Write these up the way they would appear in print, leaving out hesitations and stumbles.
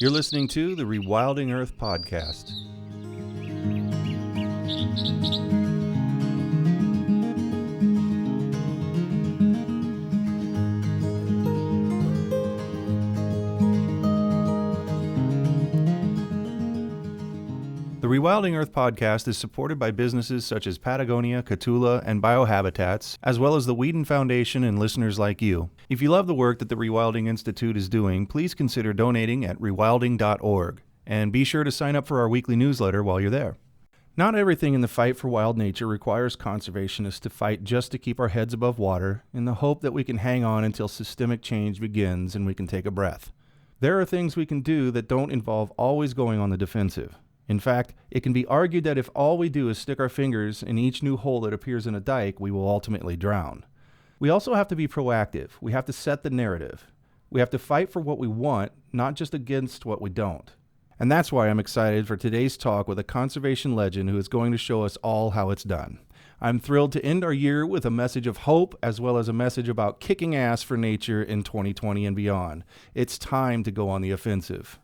You're listening to the Rewilding Earth podcast. The Rewilding Earth podcast is supported by businesses such as Patagonia, Catula, and Biohabitats, as well as the Whedon Foundation and listeners like you. If you love the work that the Rewilding Institute is doing, please consider donating at rewilding.org. And be sure to sign up for our weekly newsletter while you're there. Not everything in the fight for wild nature requires conservationists to fight just to keep our heads above water in the hope that we can hang on until systemic change begins and we can take a breath. There are things we can do that don't involve always going on the defensive. In fact, it can be argued that if all we do is stick our fingers in each new hole that appears in a dike, we will ultimately drown. We also have to be proactive. We have to set the narrative. We have to fight for what we want, not just against what we don't. And that's why I'm excited for today's talk with a conservation legend who is going to show us all how it's done. I'm thrilled to end our year with a message of hope as well as a message about kicking ass for nature in 2020 and beyond. It's time to go on the offensive.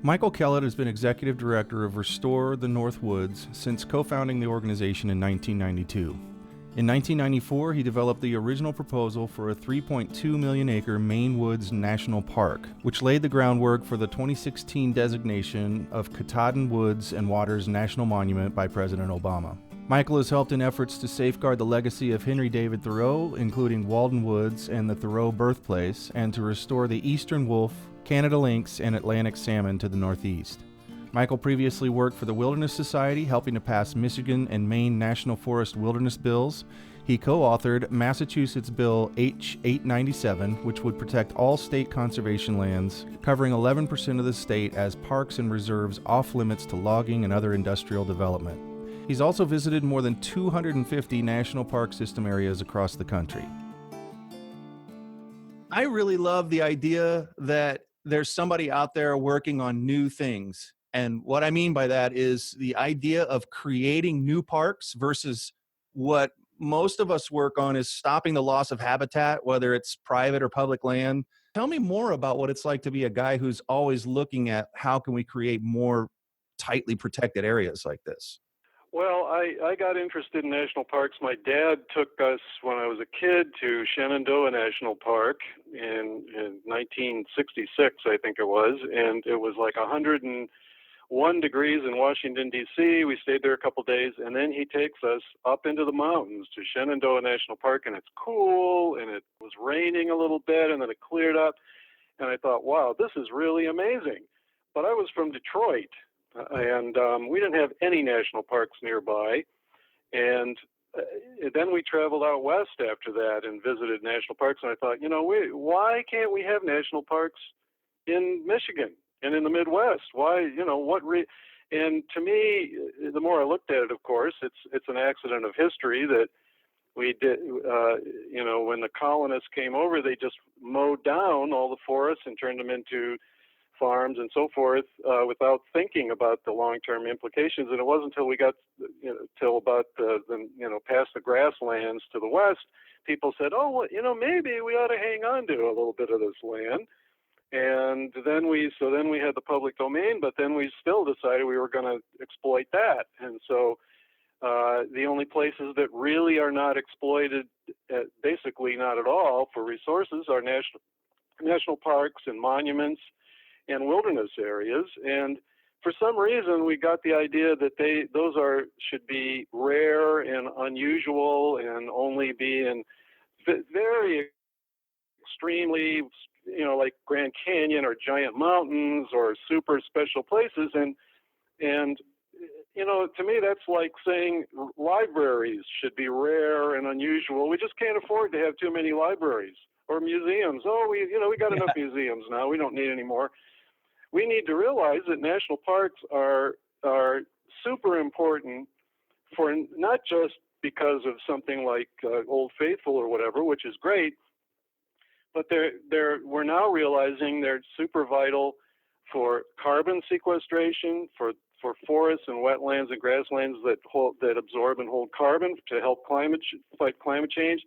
Michael Kellett has been executive director of Restore the North Woods since co-founding the organization in 1992. In 1994, he developed the original proposal for a 3.2 million acre Maine Woods National Park, which laid the groundwork for the 2016 designation of Katahdin Woods and Waters National Monument by President Obama. Michael has helped in efforts to safeguard the legacy of Henry David Thoreau, including Walden Woods and the Thoreau birthplace, and to restore the eastern wolf, Canada lynx, and Atlantic salmon to the northeast. Michael previously worked for the Wilderness Society, helping to pass Michigan and Maine National Forest Wilderness Bills. He co-authored Massachusetts Bill H-897, which would protect all state conservation lands, covering 11% of the state as parks and reserves off limits to logging and other industrial development. He's also visited more than 250 national park system areas across the country. I really love the idea that there's somebody out there working on new things. And what I mean by that is the idea of creating new parks versus what most of us work on is stopping the loss of habitat, whether it's private or public land. Tell me more about what it's like to be a guy who's always looking at how can we create more tightly protected areas like this. Well, I got interested in national parks. My dad took us when I was a kid to Shenandoah National Park in 1966, I think it was, and it was like 101 degrees in Washington, D.C. We stayed there a couple days, and then he takes us up into the mountains to Shenandoah National Park, and it's cool, and it was raining a little bit, and then it cleared up, and I thought, wow, this is really amazing. But I was from Detroit, and we didn't have any national parks nearby. And then we traveled out west after that and visited national parks. And I thought, why can't we have national parks in Michigan and in the Midwest? Why, and to me, the more I looked at it, of course, it's an accident of history that we did, when the colonists came over, they just mowed down all the forests and turned them into farms and so forth without thinking about the long-term implications. And it wasn't until we got till about past the grasslands to the west, people said, oh, well, maybe we ought to hang on to a little bit of this land. And then we had the public domain, but then we still decided we were going to exploit that. And so the only places that really are not exploited, basically not at all for resources, are national parks and monuments and wilderness areas. And for some reason, we got the idea that those should be rare and unusual and only be in very extremely, like Grand Canyon or giant mountains or super special places. And to me, that's like saying libraries should be rare and unusual. We just can't afford to have too many libraries or museums. Oh, we got enough museums now. We don't need any more. We need to realize that national parks are super important for not just because of something like Old Faithful or whatever, which is great, but we're now realizing they're super vital for carbon sequestration, for forests and wetlands and grasslands that absorb and hold carbon to help fight climate change.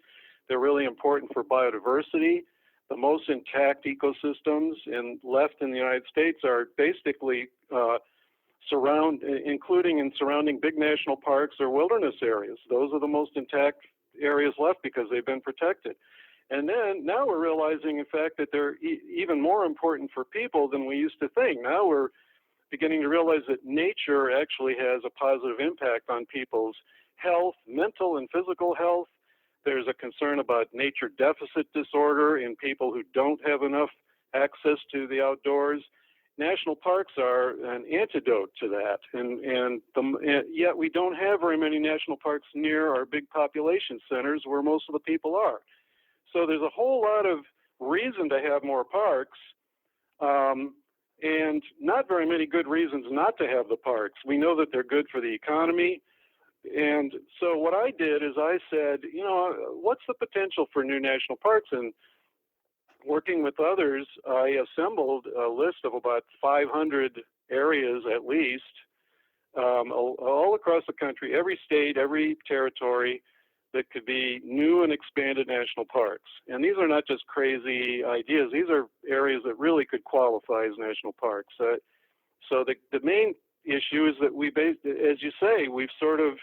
They're really important for biodiversity. the most intact ecosystems left in the United States are basically including and surrounding big national parks or wilderness areas. Those are the most intact areas left because they've been protected. And then now we're realizing, in fact, that they're even more important for people than we used to think. Now we're beginning to realize that nature actually has a positive impact on people's health, mental and physical health. There's a concern about nature deficit disorder in people who don't have enough access to the outdoors. National parks are an antidote to that, and yet we don't have very many national parks near our big population centers where most of the people are. So there's a whole lot of reason to have more parks, and not very many good reasons not to have the parks. We know that they're good for the economy, and so what I did is I said, what's the potential for new national parks? And working with others, I assembled a list of about 500 areas at least, all across the country, every state, every territory, that could be new and expanded national parks. And these are not just crazy ideas. These are areas that really could qualify as national parks. So the main issue is that as you say, we've sort of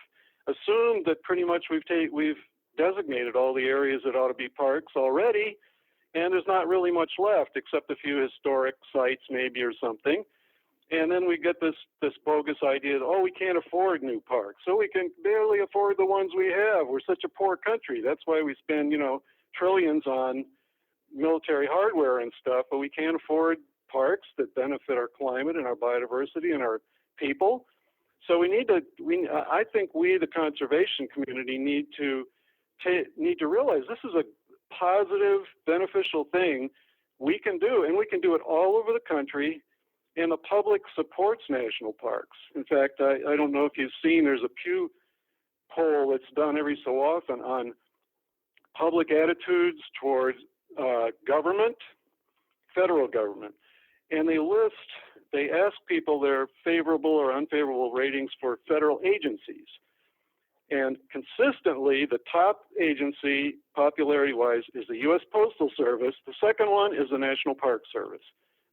assumed that pretty much we've designated all the areas that ought to be parks already, and there's not really much left except a few historic sites maybe or something. And then we get this bogus idea that, we can't afford new parks, so we can barely afford the ones we have. We're such a poor country. That's why we spend, trillions on military hardware and stuff, but we can't afford parks that benefit our climate and our biodiversity and our people. So I think we, the conservation community, need to realize this is a positive, beneficial thing we can do, and we can do it all over the country, and the public supports national parks. In fact, I don't know if you've seen, there's a Pew poll that's done every so often on public attitudes towards government, federal government, and they ask people their favorable or unfavorable ratings for federal agencies. And consistently, the top agency, popularity-wise, is the U.S. Postal Service. The second one is the National Park Service,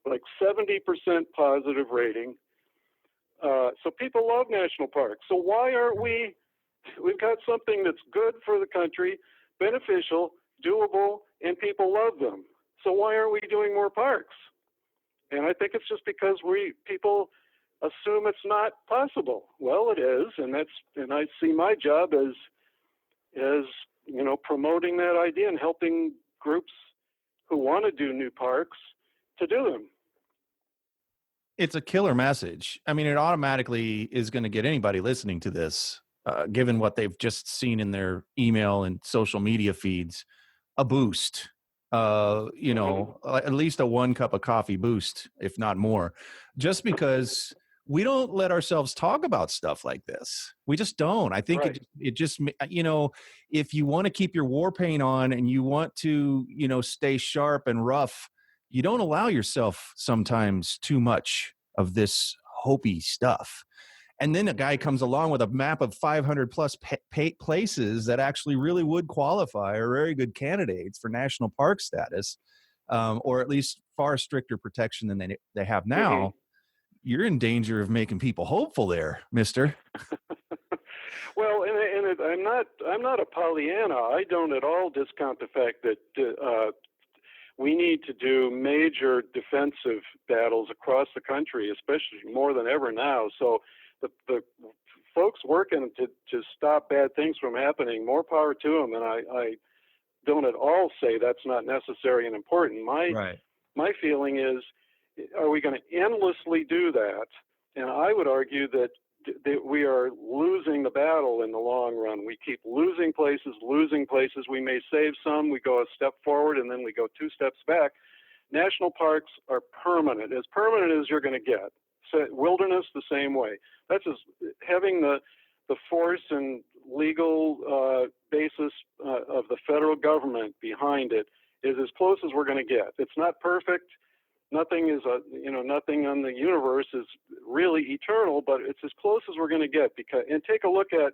like 70% positive rating. So people love national parks. So why aren't we've got something that's good for the country, beneficial, doable, and people love them. So why aren't we doing more parks? And I think it's just because people assume it's not possible. Well, it is, and I see my job as promoting that idea and helping groups who want to do new parks to do them. It's a killer message. I mean, it automatically is going to get anybody listening to this, given what they've just seen in their email and social media feeds, a boost. At least a 1 cup of coffee boost, if not more, just because we don't let ourselves talk about stuff like this. We just don't. I think it just, if you want to keep your war paint on and you want to, stay sharp and rough, you don't allow yourself sometimes too much of this hopey stuff. And then a guy comes along with a map of 500 plus places that actually really would qualify or are very good candidates for national park status, or at least far stricter protection than they have now. Mm-hmm. You're in danger of making people hopeful there, mister. Well, and I'm not a Pollyanna. I don't at all discount the fact that we need to do major defensive battles across the country, especially more than ever now. So the folks working to stop bad things from happening, more power to them. And I don't at all say that's not necessary and important. My feeling is, are we going to endlessly do that? And I would argue that we are losing the battle in the long run. We keep losing places. We may save some. We go a step forward, and then we go 2 steps back. National parks are permanent as you're going to get. So wilderness, the same way. That's just having the force and legal basis of the federal government behind it is as close as we're going to get. It's not perfect. Nothing on the universe is really eternal, but it's as close as we're going to get. And take a look at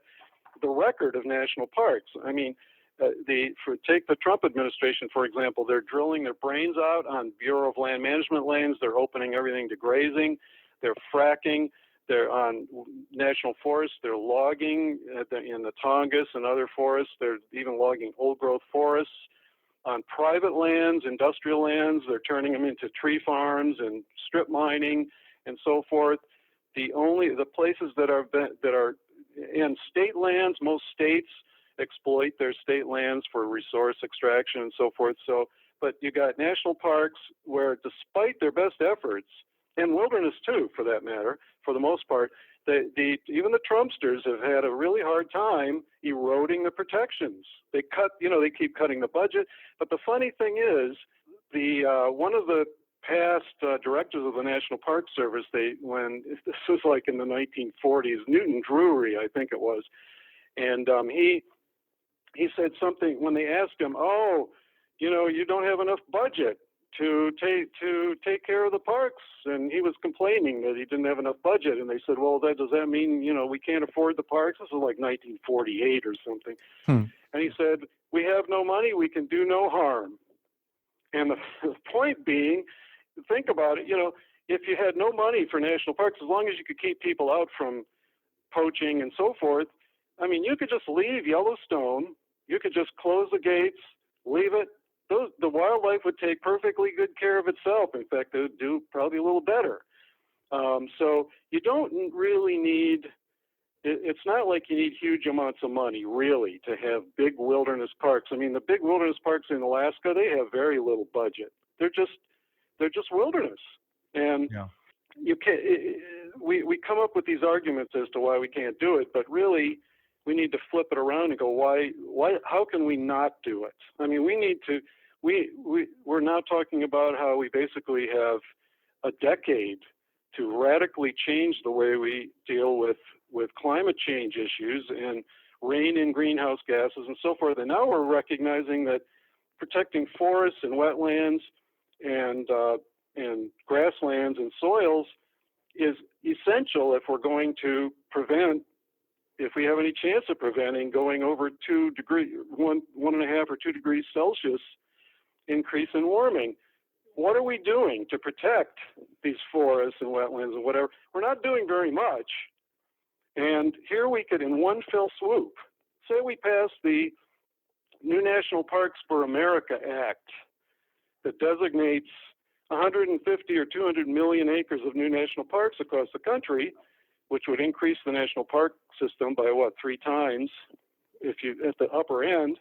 the record of national parks. I mean, Take the Trump administration, for example. They're drilling their brains out on Bureau of Land Management lands. They're opening everything to grazing. They're fracking. They're on national forests. They're logging in the Tongass and other forests. They're even logging old-growth forests. On private lands, industrial lands, they're turning them into tree farms and strip mining and so forth. The places that are in state lands, most states exploit their state lands for resource extraction and so forth. So, but you got national parks where, despite their best efforts, and wilderness too, for that matter, for the most part, even the Trumpsters have had a really hard time eroding the protections. They keep cutting the budget. But the funny thing is, one of the past directors of the National Park Service, this was like in the 1940s, Newton Drury, I think it was, and he said something when they asked him, "Oh, you don't have enough budget to take care of the parks," and he was complaining that he didn't have enough budget. And they said, "Well, does that mean we can't afford the parks?" This was like 1948 or something. And he said, "We have no money, we can do no harm." And the point being, think about it. If you had no money for national parks, as long as you could keep people out from poaching and so forth, I mean, you could just leave Yellowstone. You could just close the gates, leave it. The wildlife would take perfectly good care of itself. In fact, they would do probably a little better. So you don't really need, it's not like you need huge amounts of money, really, to have big wilderness parks. I mean, the big wilderness parks in Alaska, they have very little budget. They're just wilderness. And you can't, we come up with these arguments as to why we can't do it, but really, we need to flip it around and go, why, how can we not do it? I mean, we're now talking about how we basically have a decade to radically change the way we deal with climate change issues and rein in greenhouse gases and so forth. And now we're recognizing that protecting forests and wetlands and grasslands and soils is essential if we're going to prevent, if we have any chance of preventing going over 1.5 or 2 degrees Celsius increase in warming. What are we doing to protect these forests and wetlands and whatever? We're not doing very much. And here we could, in one fell swoop, say we pass the New National Parks for America Act that designates 150 or 200 million acres of new national parks across the country, which would increase the national park system by 3 times if you at the upper end,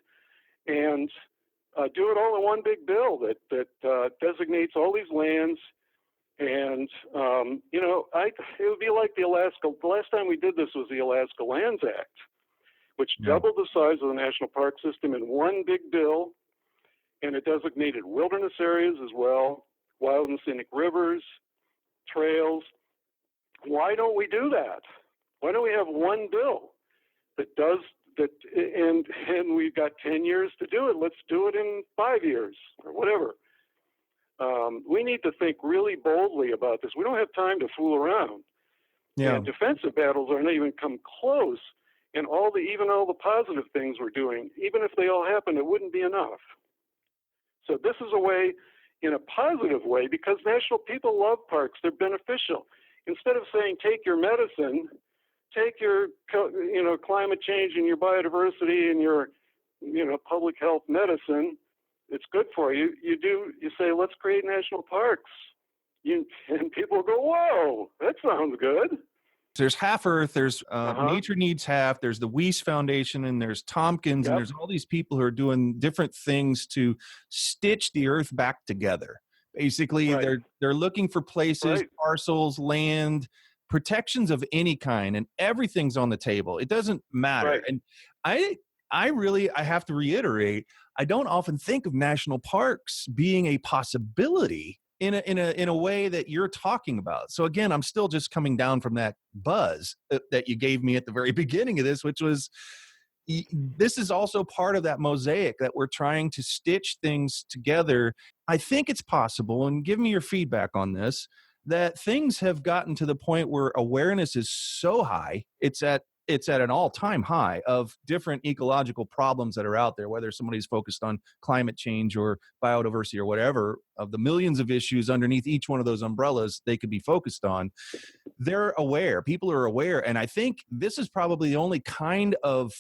and do it all in one big bill that designates all these lands. And it would be like the last time we did this was the Alaska Lands Act, which doubled the size of the national park system in one big bill, and it designated wilderness areas as well, wild and scenic rivers, trails. Why don't we do that? Why don't we have one bill that does that? And we've got 10 years to do it. Let's do it in 5 years or whatever. We need to think really boldly about this. We don't have time to fool around. And defensive battles aren't even come close. And even all the positive things we're doing, even if they all happen, it wouldn't be enough. So this is a way, in a positive way, because people love parks. They're beneficial. Instead of saying, take your medicine, take your, climate change and your biodiversity and your, public health medicine, it's good for you. You say, let's create national parks. And people go, whoa, that sounds good. There's Half Earth, there's Nature Needs Half, there's the Weiss Foundation, and there's Tompkins, and there's all these people who are doing different things to stitch the earth back together. Basically, they're looking for places, parcels, land, protections of any kind, and everything's on the table. It doesn't matter. And I have to reiterate, I don't often think of national parks being a possibility in a way that you're talking about. So again, I'm still just coming down from that buzz that you gave me at the very beginning of this, which was, this is also part of that mosaic that we're trying to stitch things together. I think it's possible, and give me your feedback on this, that things have gotten to the point where awareness is so high, it's at it's at an all-time high of different ecological problems that are out there, whether somebody's focused on climate change or biodiversity or whatever, of the millions of issues underneath each one of those umbrellas they could be focused on. They're aware. People are aware. And I think this is probably the only kind of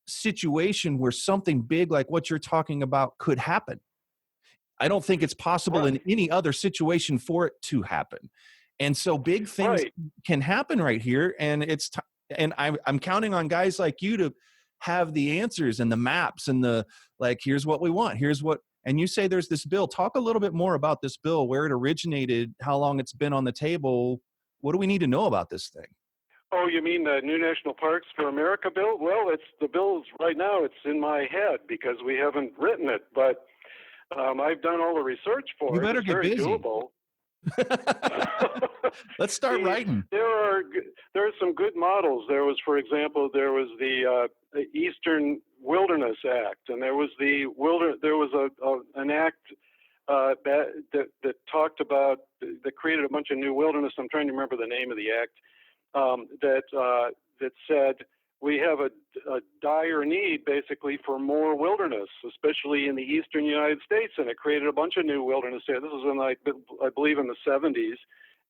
situation where something big like what you're talking about could happen. I don't think it's possible in any other situation for it to happen. And so big things can happen right here. And and I'm counting on guys like you to have the answers and the maps and the, like, here's what we want. Here's what, and you say there's this bill. Talk a little bit more about this bill, where it originated, how long it's been on the table. What do we need to know about this thing? Oh, you mean the New National Parks for America bill? Well, the bill's right now, it's in my head because we haven't written it, but I've done all the research for it. You better it's get very busy. Doable. Let's start writing. There are some good models. There was, for example, the Eastern Wilderness Act, and there was an act that talked about, that created a bunch of new wilderness. I'm trying to remember the name of the act. That said we have a dire need basically for more wilderness, especially in the eastern United States, and it created a bunch of new wilderness there. This was in, I believe, in the 70s.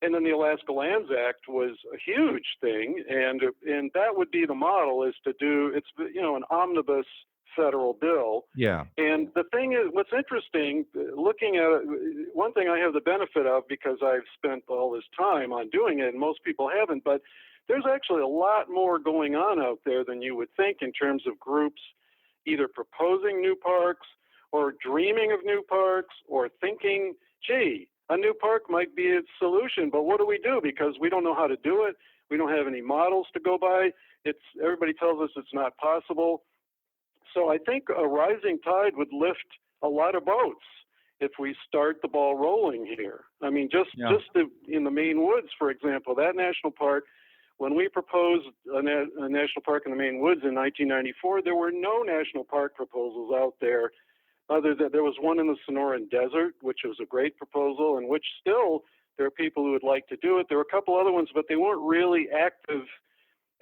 And then the Alaska Lands Act was a huge thing, and that would be the model, is to do, it's, an omnibus federal bill. Yeah. And the thing is, what's interesting, looking at it, one thing I have the benefit of because I've spent all this time on doing it, and most people haven't, but there's actually a lot more going on out there than you would think in terms of groups either proposing new parks or dreaming of new parks or thinking, gee, a new park might be its solution, but what do we do? Because we don't know how to do it. We don't have any models to go by. Everybody tells us it's not possible. So I think a rising tide would lift a lot of boats if we start the ball rolling here. I mean, in the Maine Woods, for example, that national park, when we proposed a national park in the Maine Woods in 1994, there were no national park proposals out there. Other than there was one in the Sonoran Desert, which was a great proposal, and which still there are people who would like to do it. There were a couple other ones, but they weren't really active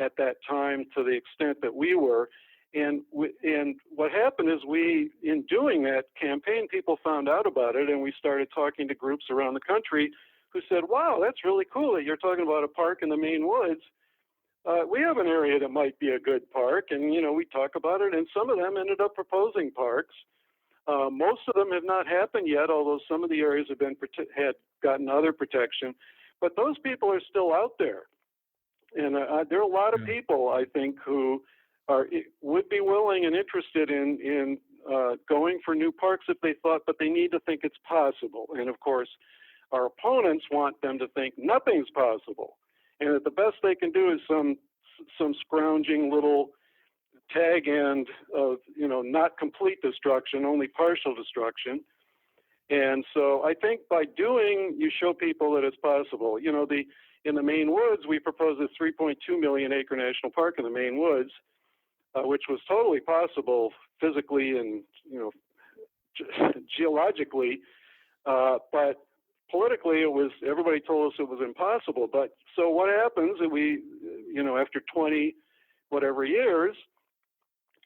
at that time to the extent that we were. And what happened is in doing that campaign, people found out about it, and we started talking to groups around the country who said, wow, that's really cool that you're talking about a park in the Maine Woods. We have an area that might be a good park, and, we talk about it, and some of them ended up proposing parks. Most of them have not happened yet, although some of the areas had gotten other protection. But those people are still out there. And there are a lot of people, I think, who would be willing and interested in going for new parks if they thought, but they need to think it's possible. And of course, our opponents want them to think nothing's possible, and that the best they can do is some scrounging little tag end of, not complete destruction, only partial destruction. And so I think by you show people that it's possible. In the Maine Woods, we proposed a 3.2 million acre national park in the Maine Woods, which was totally possible physically and, geologically, but politically everybody told us it was impossible. But so what happens is after 20 whatever years,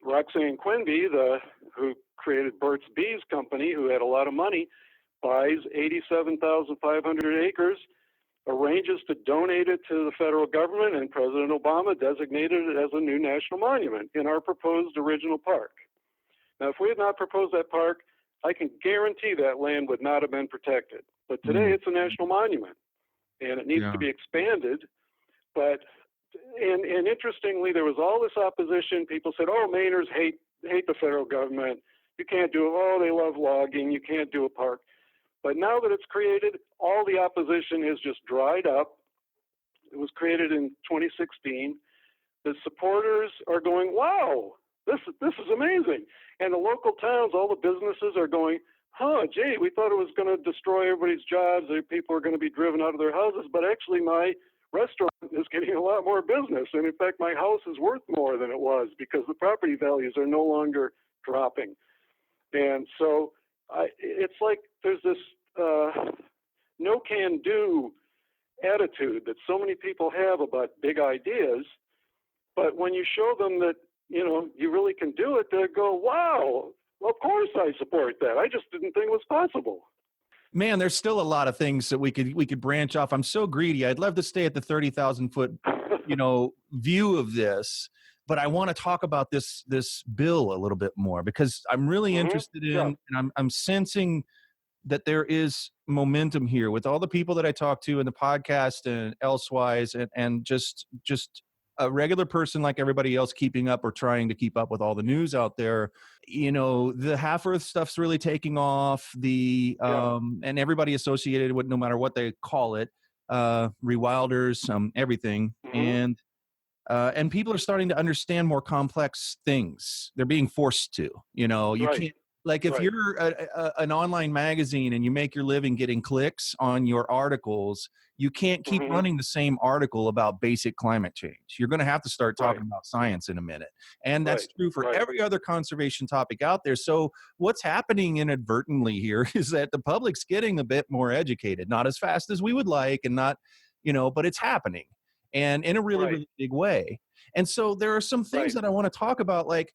Roxanne Quimby, who created Burt's Bees Company, who had a lot of money, buys 87,500 acres, arranges to donate it to the federal government, and President Obama designated it as a new national monument in our proposed original park. Now, if we had not proposed that park, I can guarantee that land would not have been protected. But today it's a national monument, and it needs to be expanded. But and interestingly, there was all this opposition. People said, "Oh, Mainers hate the federal government. You can't do it. Oh, they love logging. You can't do a park." But now that it's created, all the opposition has just dried up. It was created in 2016. The supporters are going, "Wow, this is amazing," and the local towns, all the businesses are going, "Huh, gee, we thought it was going to destroy everybody's jobs. People are going to be driven out of their houses, but actually my restaurant is getting a lot more business. And in fact, my house is worth more than it was because the property values are no longer dropping." And so it's like there's this no can do attitude that so many people have about big ideas. But when you show them that, you really can do it, they go, wow, of course I support that. I just didn't think it was possible. Man, there's still a lot of things that we could branch off. I'm so greedy. I'd love to stay at the 30,000 foot, view of this, but I want to talk about this bill a little bit more because I'm really interested in, and I'm sensing that there is momentum here with all the people that I talk to in the podcast and elsewise, and just a regular person like everybody else keeping up or trying to keep up with all the news out there. The half Earth stuff's really taking off. And everybody associated with, no matter what they call it, rewilders, everything, and people are starting to understand more complex things. They're being forced to. You can't. Like if you're an online magazine and you make your living getting clicks on your articles, you can't keep running the same article about basic climate change. You're going to have to start talking about science in a minute. And that's true for every other conservation topic out there. So what's happening inadvertently here is that the public's getting a bit more educated, not as fast as we would like, and not, but it's happening, and in a really, really big way. And so there are some things that I want to talk about, like,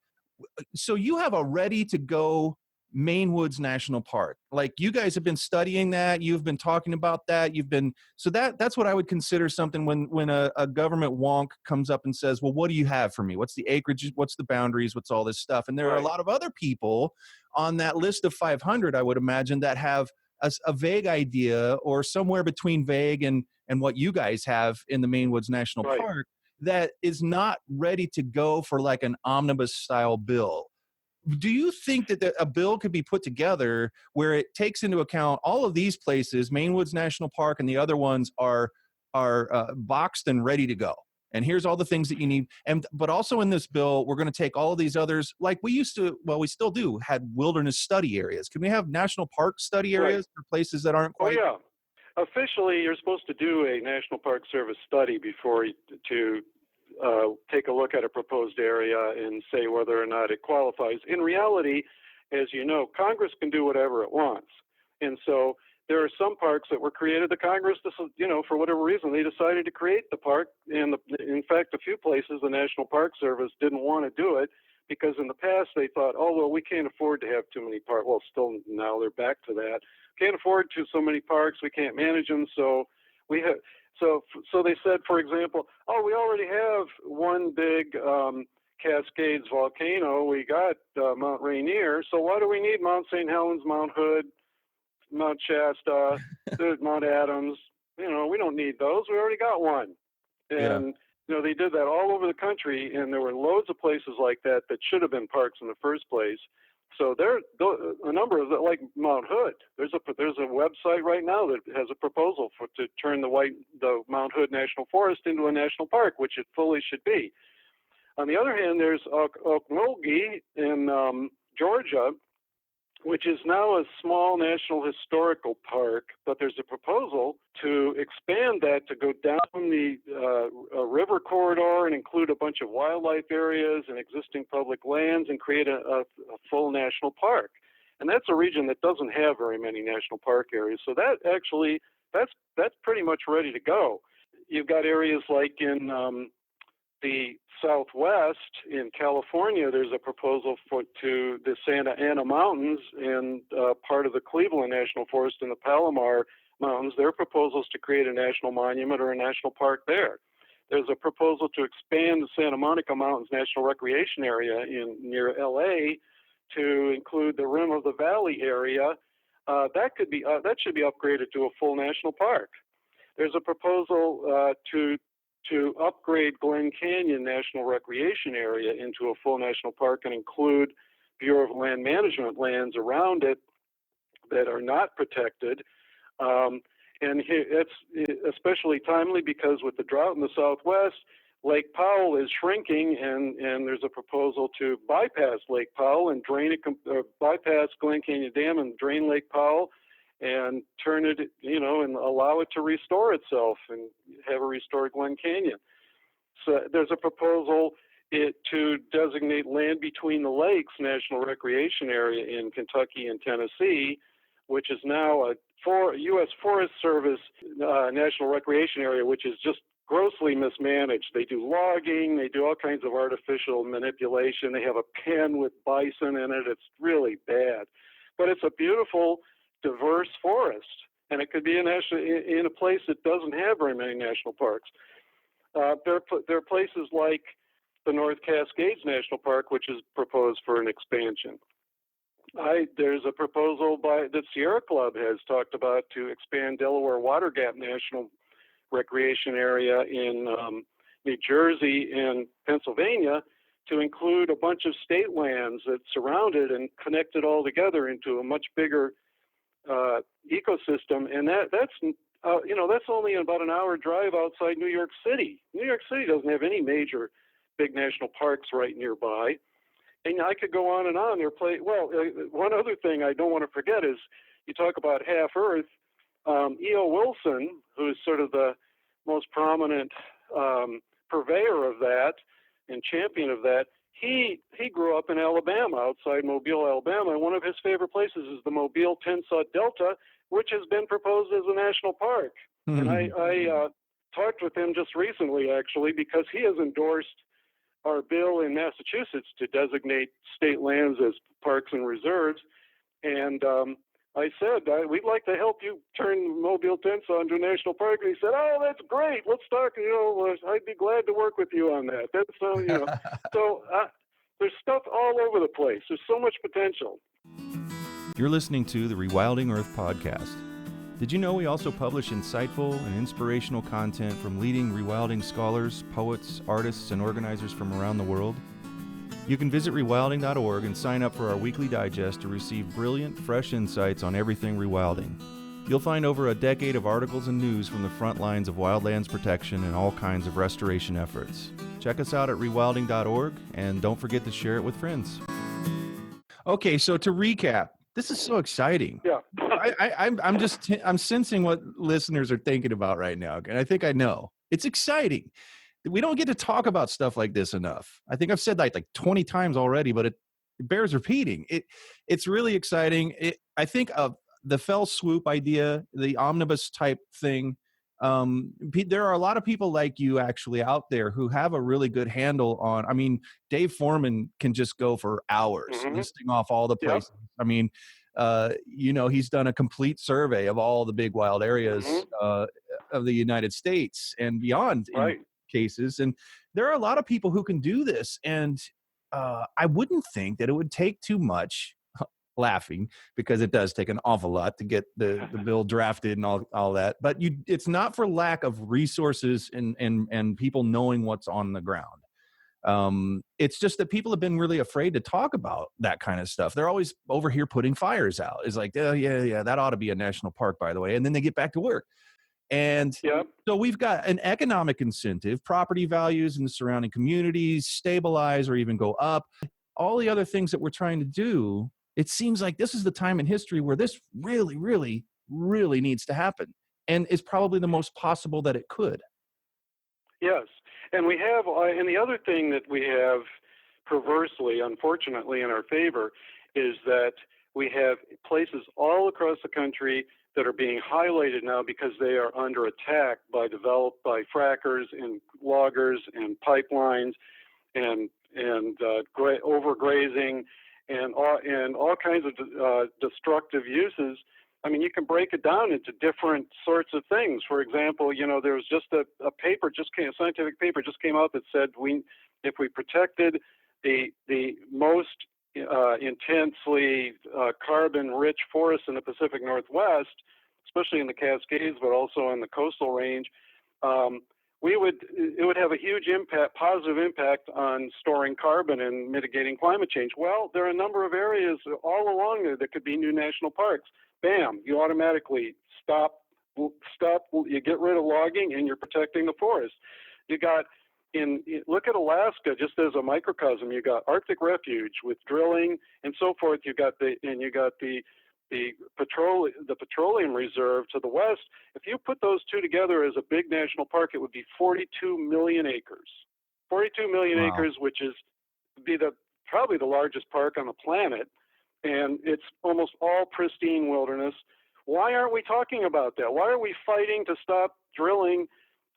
so you have a ready to go Maine Woods National Park. Like, you guys have been studying that. You've been talking about that. So that's what I would consider something when a government wonk comes up and says, well, what do you have for me? What's the acreage? What's the boundaries? What's all this stuff? And there are a lot of other people on that list of 500, I would imagine, that have a vague idea, or somewhere between vague and what you guys have in the Maine Woods National Park, that is not ready to go for like an omnibus style bill. Do you think that a bill could be put together where it takes into account all of these places, Maine Woods National Park and the other ones are boxed and ready to go? And here's all the things that you need. But also in this bill, we're going to take all of these others, like we used to, well, we still do, had wilderness study areas. Can we have national park study areas for places that aren't quite? Oh, yeah. Officially, you're supposed to do a National Park Service study before to take a look at a proposed area and say whether or not it qualifies. In reality, as you know, Congress can do whatever it wants. And so there are some parks that were created. The Congress, for whatever reason, they decided to create the park. And in fact, a few places, the National Park Service didn't want to do it because in the past they thought, oh, well, we can't afford to have too many parks. Well, still now they're back to that. Can't afford so many parks. We can't manage them. So we have. So they said, for example, oh, we already have one big Cascades volcano. We got Mount Rainier. So why do we need Mount St. Helens, Mount Hood, Mount Shasta, Mount Adams? We don't need those. We already got one. And, they did that all over the country, and there were loads of places like that should have been parks in the first place. So there, a number of like Mount Hood. There's a website right now that has a proposal to turn the Mount Hood National Forest into a national park, which it fully should be. On the other hand, there's Okmulgee in Georgia, which is now a small national historical park, but there's a proposal to expand that to go down the river corridor and include a bunch of wildlife areas and existing public lands and create a full national park. And that's a region that doesn't have very many national park areas. So that's pretty much ready to go. You've got areas like in the Southwest in California. There's a proposal to the Santa Ana Mountains and part of the Cleveland National Forest in the Palomar Mountains. There are proposals to create a national monument or a national park there. There's a proposal to expand the Santa Monica Mountains National Recreation Area near LA to include the rim of the valley area. That should be upgraded to a full national park. There's a proposal to upgrade Glen Canyon National Recreation Area into a full national park and include Bureau of Land Management lands around it that are not protected. And it's especially timely because with the drought in the Southwest, Lake Powell is shrinking, and there's a proposal to bypass Lake Powell and bypass Glen Canyon Dam and drain Lake Powell and turn it, and allow it to restore itself and have a restored Glen Canyon. So there's a proposal to designate land between the lakes National Recreation Area in Kentucky and Tennessee, which is now a U.S. Forest Service National Recreation Area, which is just grossly mismanaged. They do logging, they do all kinds of artificial manipulation. They have a pen with bison in it. It's really bad. But it's a beautiful, diverse forest, and it could be in a place that doesn't have very many national parks. There are places like the North Cascades National Park, which is proposed for an expansion. There's a proposal that Sierra Club has talked about to expand Delaware Water Gap National Recreation Area in New Jersey and Pennsylvania to include a bunch of state lands that surround it and connect it all together into a much bigger ecosystem. And that's only about an hour drive outside New York City. New York City doesn't have any major big national parks right nearby. And I could go on and on. One other thing I don't want to forget is you talk about half Earth. E.O. Wilson, who's sort of the most prominent purveyor of that and champion of that, he grew up in Alabama, outside Mobile, Alabama, and one of his favorite places is the Mobile-Tensaw Delta, which has been proposed as a national park. Mm-hmm. And I talked with him just recently, actually, because he has endorsed our bill in Massachusetts to designate state lands as parks and reserves. And I said, we'd like to help you turn Mobile-Tensaw into a national park. And he said, oh, that's great. Let's talk. I'd be glad to work with you on that. That's So there's stuff all over the place. There's so much potential. You're listening to the Rewilding Earth podcast. Did you know we also publish insightful and inspirational content from leading rewilding scholars, poets, artists, and organizers from around the world? You can visit rewilding.org and sign up for our weekly digest to receive brilliant, fresh insights on everything rewilding. You'll find over a decade of articles and news from the front lines of wildlands protection and all kinds of restoration efforts. Check us out at rewilding.org, and don't forget to share it with friends. Okay, so to recap, this is so exciting. Yeah. I'm sensing what listeners are thinking about right now, and I think I know. It's exciting. We don't get to talk about stuff like this enough. I think I've said that like 20 times already, but it bears repeating. It's really exciting. I think of the fell swoop idea, the omnibus type thing. There are a lot of people like you actually out there who have a really good handle on. I mean, Dave Foreman can just go for hours listing off all the places. Yep. I mean, he's done a complete survey of all the big wild areas of the United States and beyond. Right. In cases, and there are a lot of people who can do this, and I wouldn't think that it would take too much. Laughing, because it does take an awful lot to get the bill drafted and all that, but it's not for lack of resources and people knowing what's on the ground. It's just that people have been really afraid to talk about that kind of stuff. They're always over here putting fires out. It's like, oh, yeah, that ought to be a national park, by the way, and then they get back to work. And so we've got an economic incentive, property values in the surrounding communities stabilize or even go up. All the other things that we're trying to do, it seems like this is the time in history where this really, really, really needs to happen, and is probably the most possible that it could. Yes, and we have, and the other thing that we have perversely, unfortunately, in our favor is that we have places all across the country that are being highlighted now because they are under attack by frackers and loggers and pipelines and overgrazing. And all kinds of destructive uses. I mean, you can break it down into different sorts of things. For example, there was just a scientific paper just came out that said if we protected the most intensely carbon-rich forests in the Pacific Northwest, especially in the Cascades, but also in the coastal range, it would have a huge positive impact on storing carbon and mitigating climate change. Well, there are a number of areas all along there that could be new national parks. Bam, you automatically stop, you get rid of logging and you're protecting the forest. Look at Alaska, just as a microcosm, you got Arctic refuge with drilling and so forth. You got the petroleum reserve to the west. If you put those two together as a big national park, it would be 42 million acres. 42 million Wow. acres, which is probably the largest park on the planet, and it's almost all pristine wilderness. Why aren't we talking about that? Why are we fighting to stop drilling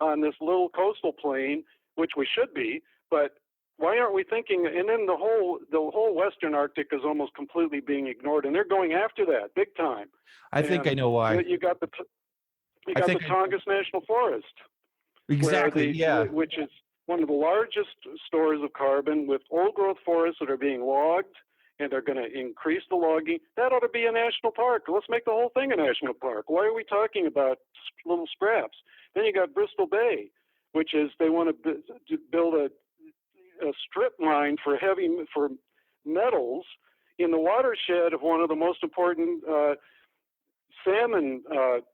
on this little coastal plain, which we should be, but why aren't we thinking? And then the whole Western Arctic is almost completely being ignored, and they're going after that big time. I think I know why. You got the Tongass National Forest, exactly, which is one of the largest stores of carbon, with old growth forests that are being logged, and they're going to increase the logging. That ought to be a national park. Let's make the whole thing a national park. Why are we talking about little scraps? Then you got Bristol Bay, which is they want to build a strip mine for metals in the watershed of one of the most important salmon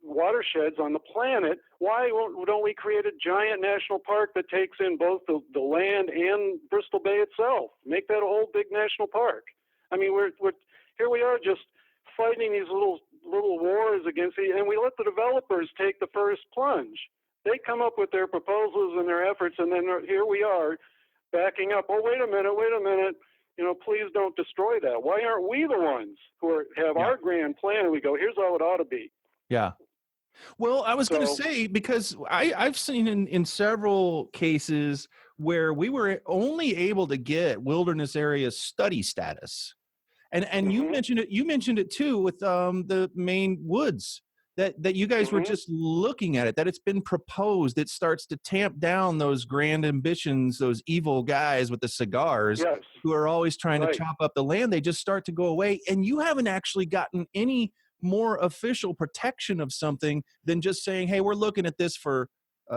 watersheds on the planet. Why don't we create a giant national park that takes in both the land and Bristol Bay itself? Make that a whole big national park. I mean, we're here we are just fighting these little wars against and we let the developers take the first plunge. They come up with their proposals and their efforts, and then here we are backing up. Oh, wait a minute. Please don't destroy that. Why aren't we the ones who have our grand plan and we go, here's how it ought to be? Yeah. Well, I was going to say, because I've seen in several cases where we were only able to get wilderness area study status. And you mentioned it too with the Maine Woods, that you guys were just looking at it, that it's been proposed. It starts to tamp down those grand ambitions, those evil guys with the cigars who are always trying to chop up the land. They just start to go away. And you haven't actually gotten any more official protection of something than just saying, hey, we're looking at this for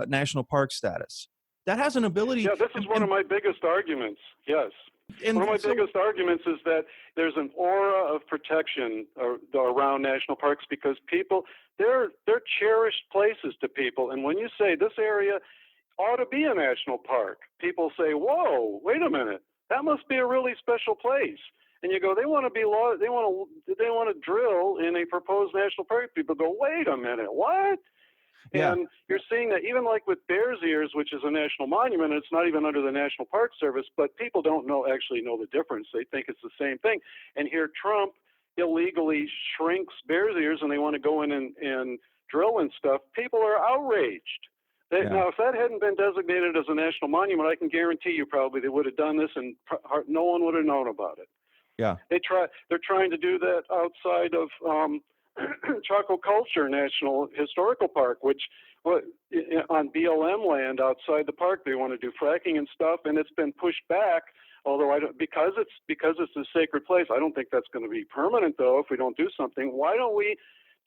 national park status. That has an ability. Yeah, this is one of my biggest arguments. Yes. One of my biggest arguments is that there's an aura of protection around national parks because people, they're cherished places to people. And when you say this area ought to be a national park, people say, whoa, wait a minute, that must be a really special place. And you go, they want to drill in a proposed national park. People go, wait a minute, what? Yeah. And you're seeing that even like with Bears Ears, which is a national monument, it's not even under the National Park Service, but people don't actually know the difference. They think it's the same thing. And here Trump illegally shrinks Bears Ears and they want to go in and drill and stuff. People are outraged. Now, if that hadn't been designated as a national monument, I can guarantee you probably they would have done this and no one would have known about it. Yeah. They're trying to do that outside of Chaco Culture National Historical Park, which on BLM land outside the park, they want to do fracking and stuff, and it's been pushed back. Although because it's a sacred place, I don't think that's going to be permanent. Though, if we don't do something, why don't we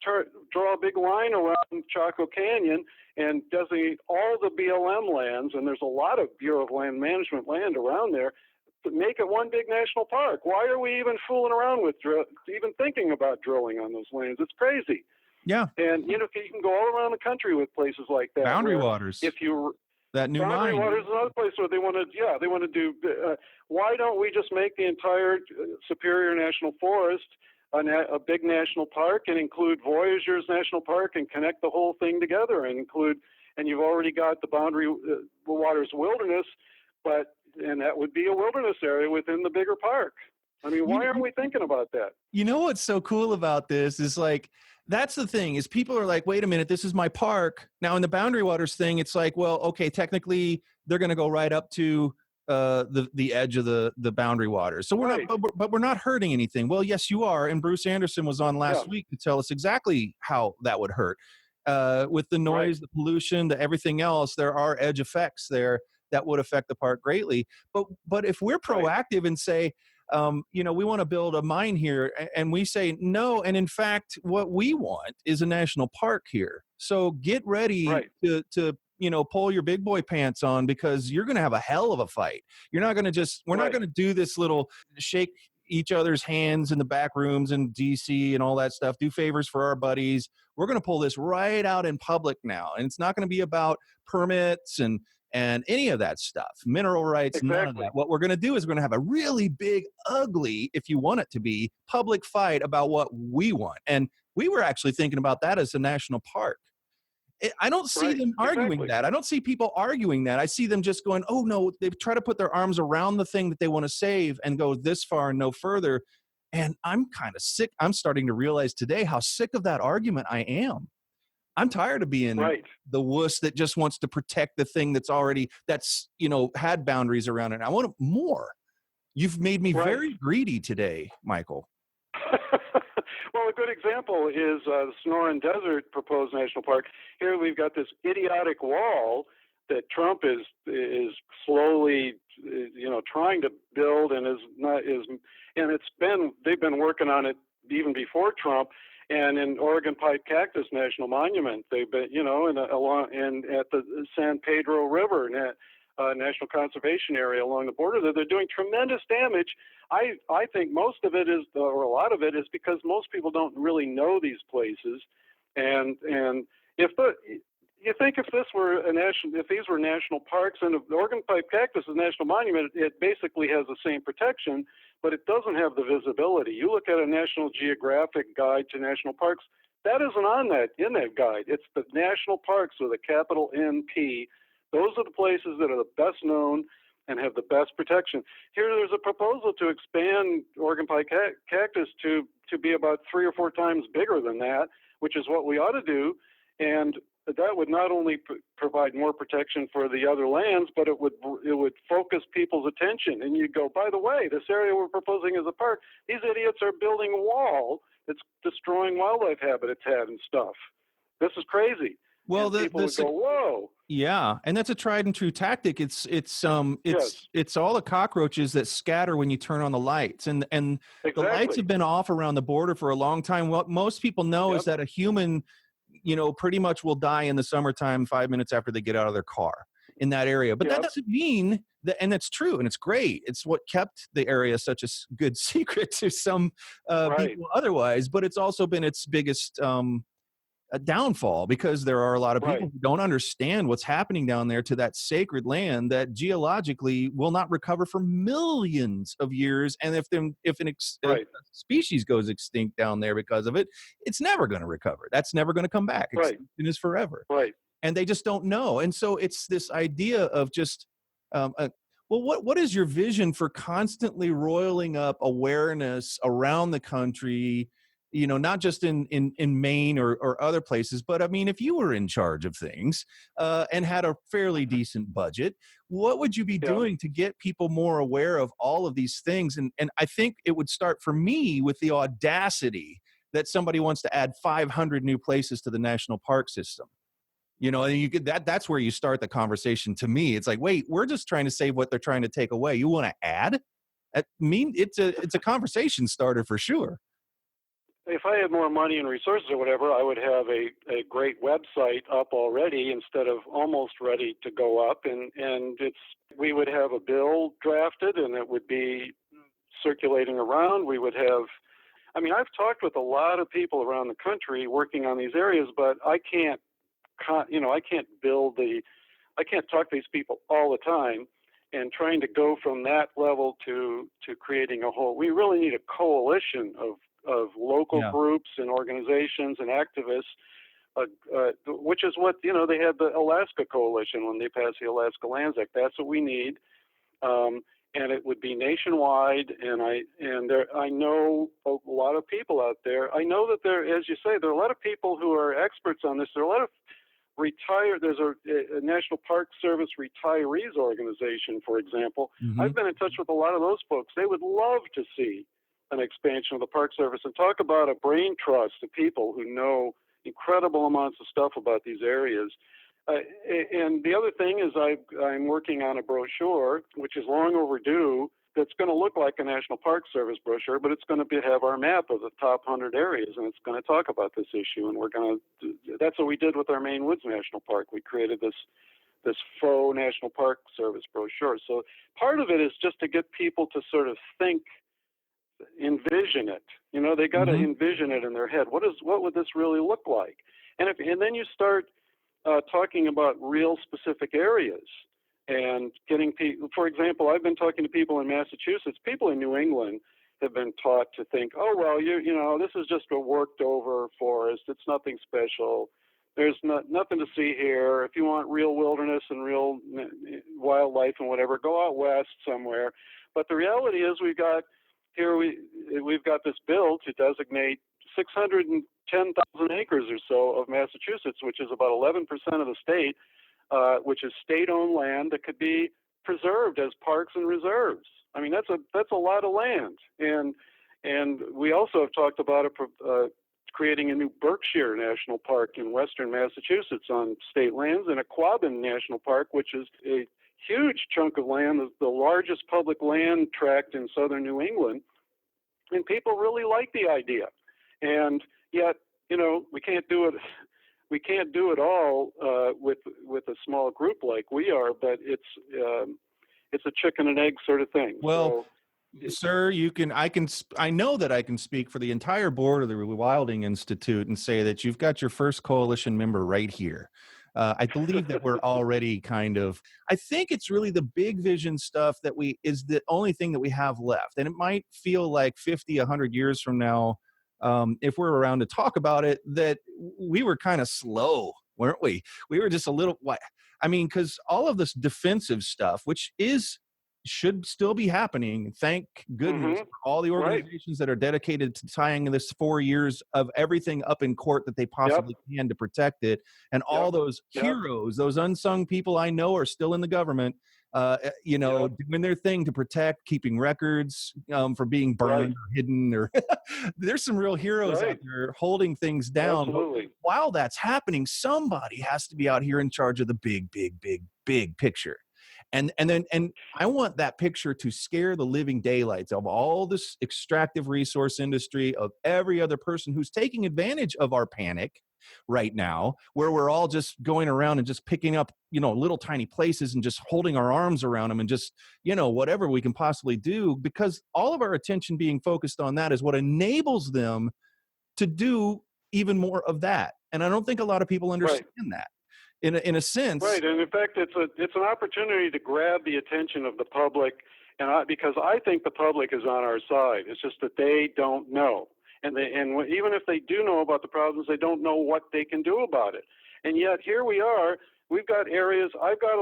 draw a big line around Chaco Canyon and designate all the BLM lands? And there's a lot of Bureau of Land Management land around there. Make it one big national park. Why are we even fooling around with even thinking about drilling on those lands? It's crazy. Yeah. And you can go all around the country with places like that. Boundary waters. That new Boundary mine. waters is another place where they want to do. Why don't we just make the entire Superior National Forest a big national park and include Voyageurs National Park and connect the whole thing together and you've already got the Boundary Waters Wilderness, and that would be a wilderness area within the bigger park. I mean, why aren't we thinking about that? You know what's so cool about this is that's the thing is people are like, wait a minute, this is my park. Now in the Boundary Waters thing, it's like, well, okay, technically they're going to go right up to the edge of the Boundary Waters. So we're not hurting anything. Well, yes, you are. And Bruce Anderson was on last week to tell us exactly how that would hurt. With the noise, the pollution, the everything else, there are edge effects there that would affect the park greatly. But if we're proactive and say, we want to build a mine here, and we say no, and in fact, what we want is a national park here. So get ready to pull your big boy pants on, because you're going to have a hell of a fight. We're not going to do this little shake each other's hands in the back rooms in DC and all that stuff, do favors for our buddies. We're going to pull this right out in public now. And it's not going to be about permits and any of that stuff, mineral rights, none of that. What we're going to do is we're going to have a really big, ugly, if you want it to be, public fight about what we want. And we were actually thinking about that as a national park. I don't see them arguing that. I don't see people arguing that. I see them just going, oh, no, they try to put their arms around the thing that they want to save and go this far and no further. And I'm kind of sick. I'm starting to realize today how sick of that argument I am. I'm tired of being Right. the wuss that just wants to protect the thing that's had boundaries around it. I want more. You've made me Right. very greedy today, Michael. Well, a good example is the Sonoran Desert proposed national park. Here we've got this idiotic wall that Trump is slowly, trying to build, and they've been working on it even before Trump. And in Oregon Pipe Cactus National Monument, they've been, and at the San Pedro River National Conservation Area along the border, they're doing tremendous damage. I think most of it is, or a lot of it is, because most people don't really know these places, and you think if these were national parks, and the Oregon Pipe Cactus is a national monument, it basically has the same protection, but it doesn't have the visibility. You look at a National Geographic guide to national parks, that isn't in that guide. It's the national parks with a capital NP. Those are the places that are the best known and have the best protection. Here, there's a proposal to expand Oregon Pipe Cactus to be about 3 or 4 times bigger than that, which is what we ought to do. And that would not only provide more protection for the other lands, but it would focus people's attention. And you go, by the way, this area we're proposing as a park, these idiots are building a wall that's destroying wildlife habitat and stuff. This is crazy. Well, and people would go, whoa. Yeah, and that's a tried and true tactic. It's all the cockroaches that scatter when you turn on the lights, and Exactly. the lights have been off around the border for a long time. What most people know is that a human, pretty much will die in the summertime 5 minutes after they get out of their car in that area. But that doesn't mean that, and it's true, and it's great. It's what kept the area such a good secret to some people otherwise. But it's also been its biggest a downfall, because there are a lot of people who don't understand what's happening down there to that sacred land that geologically will not recover for millions of years. And if a species goes extinct down there because of it, it's never going to recover. That's never going to come back. Extinction is forever. Right. And they just don't know. And so it's this idea of just, what is your vision for constantly roiling up awareness around the country, not just in Maine or other places, but I mean, if you were in charge of things and had a fairly decent budget, what would you be doing to get people more aware of all of these things? And I think it would start for me with the audacity that somebody wants to add 500 new places to the national park system. And you could, that's where you start the conversation. To me, it's like, wait, we're just trying to save what they're trying to take away. You want to add? It's a conversation starter for sure. If I had more money and resources or whatever, I would have a great website up already instead of almost ready to go up. And we would have a bill drafted, and it would be circulating around. I've talked with a lot of people around the country working on these areas, but I can't talk to these people all the time, and trying to go from that level to creating we really need a coalition of local groups and organizations and activists, which is what, they had the Alaska Coalition when they passed the Alaska Lands Act. That's what we need. And it would be nationwide. And I know a lot of people out there. I know that as you say, there are a lot of people who are experts on this. There are a lot of there's a National Park Service retirees organization, for example. Mm-hmm. I've been in touch with a lot of those folks. They would love to see an expansion of the Park Service, and talk about a brain trust of people who know incredible amounts of stuff about these areas. And the other thing is I'm working on a brochure, which is long overdue, that's going to look like a National Park Service brochure, but it's going to have our map of the top 100 areas, and it's going to talk about this issue. And that's what we did with our Maine Woods National Park. We created this faux National Park Service brochure. So part of it is just to get people to sort of envision it. They got to envision it in their head. What would this really look like? And then you start talking about real specific areas and getting people. For example, I've been talking to people in Massachusetts. People in New England have been taught to think, oh well, this is just a worked over forest. It's nothing special. There's nothing to see here. If you want real wilderness and real wildlife and whatever, go out west somewhere. But the reality is we've got this bill to designate 600 10,000 acres or so of Massachusetts, which is about 11% of the state, which is state-owned land that could be preserved as parks and reserves. I mean, that's a lot of land, and we also have talked about creating a new Berkshire National Park in western Massachusetts on state lands, and a Quabbin National Park, which is a huge chunk of land, the largest public land tract in southern New England, and people really like the idea, and yet, we can't do it. We can't do it all with a small group like we are, but it's a chicken and egg sort of thing. Well, sir, I know that I can speak for the entire board of the Rewilding Institute and say that you've got your first coalition member right here. I believe that we're already I think it's really the big vision stuff that is the only thing that we have left. And it might feel like 50, 100 years from now, if we're around to talk about it, that we were kind of slow, weren't we? We were just a little, because all of this defensive stuff, which should still be happening. Thank goodness for all the organizations that are dedicated to tying this 4 years of everything up in court that they possibly can to protect it. And all those heroes, those unsung people I know are still in the government, doing their thing to protect, keeping records from being burned or hidden. Or there's some real heroes out there holding things down. Absolutely. But while that's happening, somebody has to be out here in charge of the big, big, big, big picture. And I want that picture to scare the living daylights of all this extractive resource industry, of every other person who's taking advantage of our panic right now, where we're all just going around and just picking up, little tiny places and just holding our arms around them and just, whatever we can possibly do, because all of our attention being focused on that is what enables them to do even more of that. And I don't think a lot of people understand that. In a sense, right, and in fact, it's an opportunity to grab the attention of the public, and because I think the public is on our side. It's just that they don't know, and even if they do know about the problems, they don't know what they can do about it. And yet here we are. We've got areas. I've got